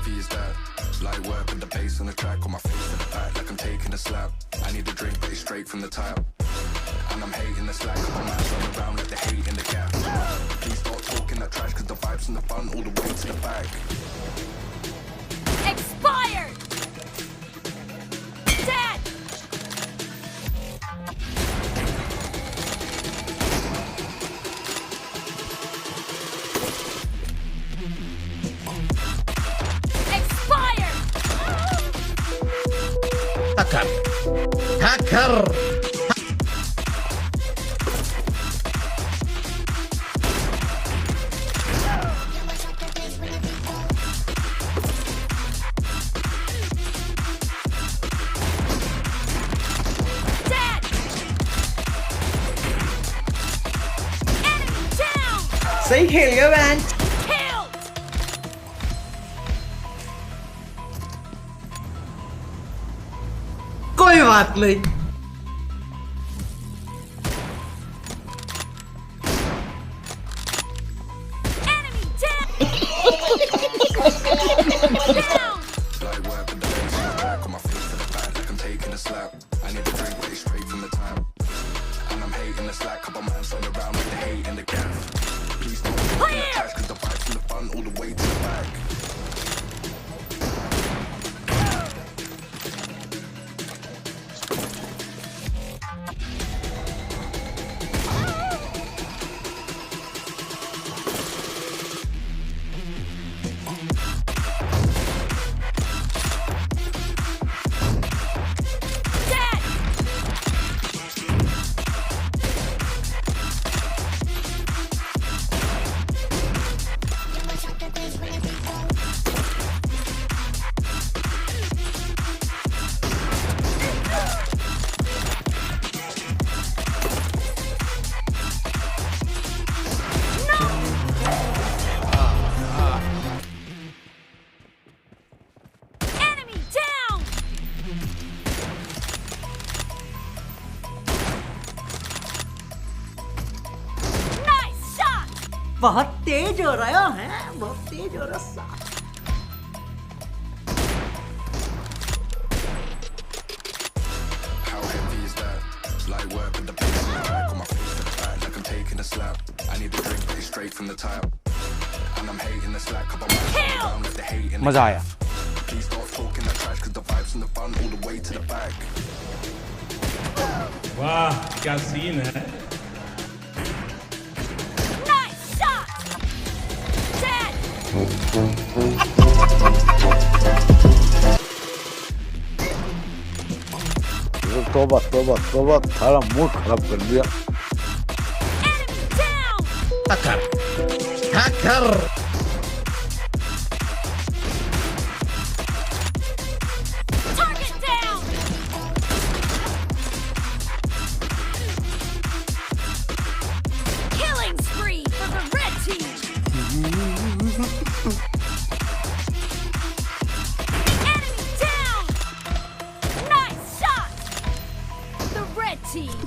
heavy is that? Light work with the bass on the track, on my face to the back like I'm taking a slap. I need a drink, but it's straight from the tap. And I'm hating the slack, I'm out on the round like the hate in the gap. Please stop talking that trash, cause the vibes in the front all the way to the back. Expired! Dead! Expired! Hacker! Hacker! Dead! Enemy down! सही खेल गया man. Killed! कोई बात नहीं. Enemy down! Down! Light work with the bass on the track, on my face to the back like I'm taking a slap. I need a drink, but it's straight from the tap. And I'm hating the slack, couple man on the round like the hate in the gap. Please don't talk that trash, cause the vibes in the front all the way to the back. Dead! Enemy down! Nice shot! बहुत तेज हो रहा है. बहुत तेज हो रहा है. How heavy is that? Light work with the bass on the track, on my face to the back like I'm taking a slap. I need a drink, but it's straight from the tap. And I'm hating the slack, couple man on the round like the hate in the मजा आया. Please stop talking that trash, cause the vibes in the front all the way to the back. वाह क्या scene है. Nice shot! Dead! तोबा तोबा तोबा सारा mood खराब कर दिया. Enemy down! Hacker! Hacker! Target down! Killing spree for the red team! Enemy down! Nice shot! The red team!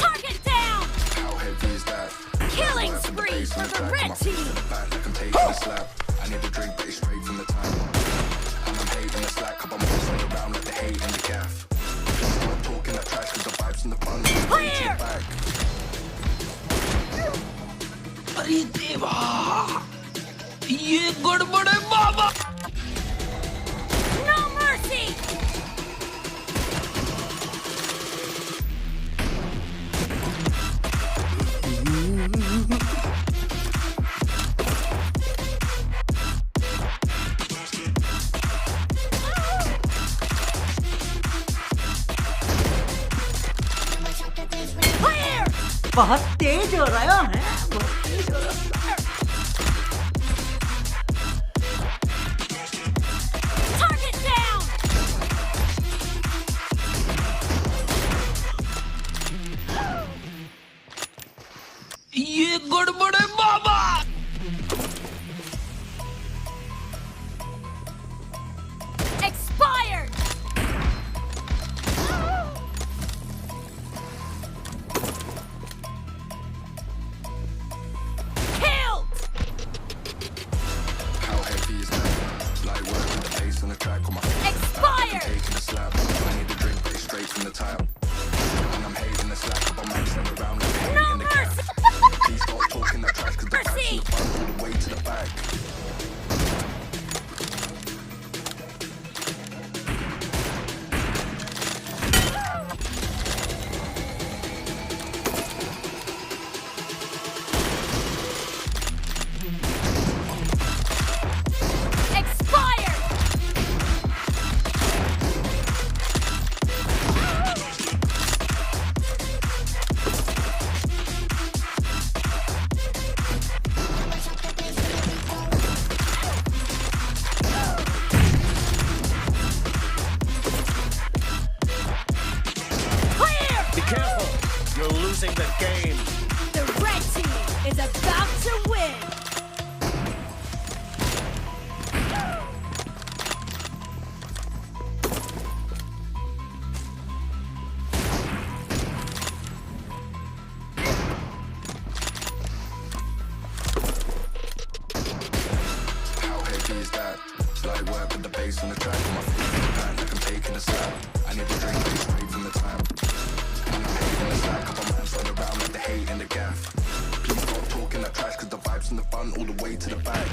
Target down! How heavy is that? Killing Work with the spree bass for on the track, on red my face team! to the back like I'm taking a slap. I need a drink, but it's straight from the tap. And I'm hating the slack, couple man on the round like the hate in the gaff. Please stop talking that trash, cause the vibes in the front all the way to the back. अरे देवा, ये गड़बड़ है बाबा. No mercy! Clear! बहुत तेज हो रहा है. बहुत तेज हो रहा है. Target down! ये गड़बड़ है बाबा. Expired! the track on my face. Expired! Taking a slap. I need a drink, but it's straight from the tap. And I'm hating the slack up. I'm maxing around like hate No in the mercy! cap. Please stop talking that trash, cause the vibes Mercy! in the front all the way to the back. Expired! Clear! Be careful! You're losing the game. The red team is about to win! How heavy is that? Light work with the bass on the track on my feet. Like I'm taking a slap. I need a drink, but it's straight from the tap. And I'm hating the slack. Couple man running around like the hate in the gaff. Please stop talking that trash, cause the vibes in the front all the way to the back.